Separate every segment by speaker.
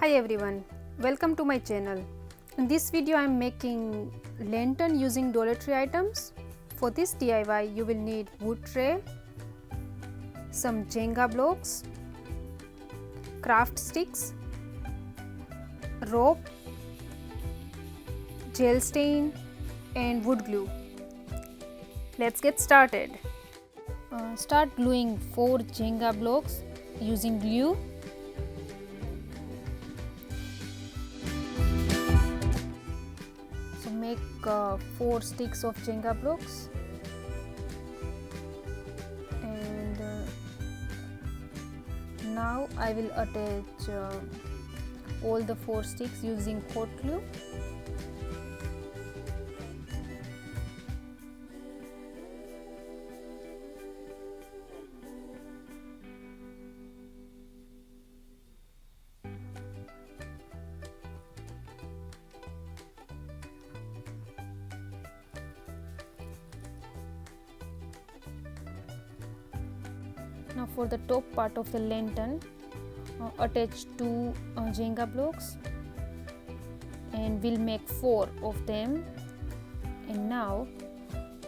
Speaker 1: Hi everyone, welcome to my channel. In this video I am making lantern using Dollar Tree items. For this DIY you will need wood tray, some Jenga blocks, craft sticks, rope, gel stain and wood glue. Let's get started. Start gluing 4 Jenga blocks using glue. So make 4 sticks of Jenga blocks and now I will attach all the 4 sticks using hot glue. Now for the top part of the lantern, attach 2 Jenga blocks and we'll make 4 of them. And now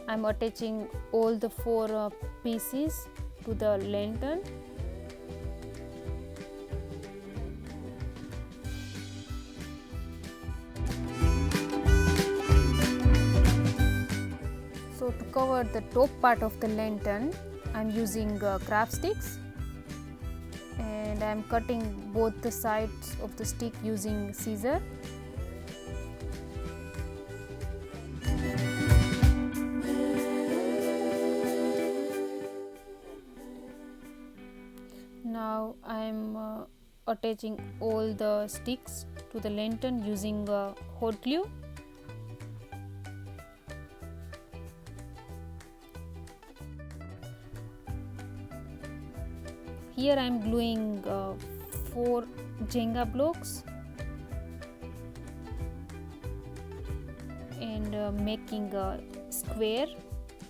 Speaker 1: I'm attaching all the 4 pieces to the lantern. So to cover the top part of the lantern, I'm using craft sticks and I'm cutting both the sides of the stick using scissor. Now I'm attaching all the sticks to the lantern using hot glue. Here I am gluing 4 Jenga blocks and making a square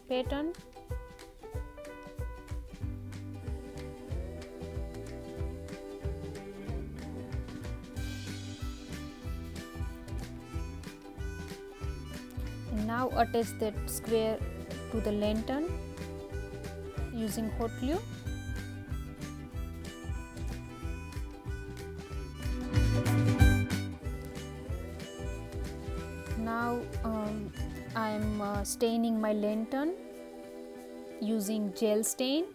Speaker 1: pattern. And now attach that square to the lantern using hot glue. Now I am staining my lantern using gel stain.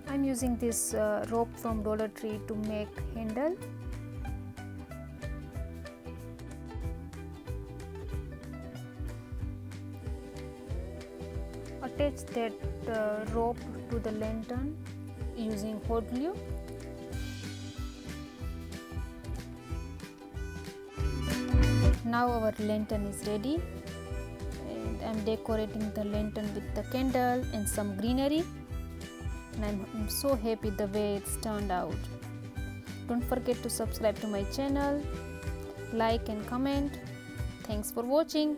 Speaker 1: I'm using this rope from Dollar Tree to make handle. Attach that rope to the lantern using hot glue. Now our lantern is ready and I'm decorating the lantern with the candle and some greenery, and I'm so happy the way it's turned out. Don't forget to subscribe to my channel, like and comment. Thanks for watching.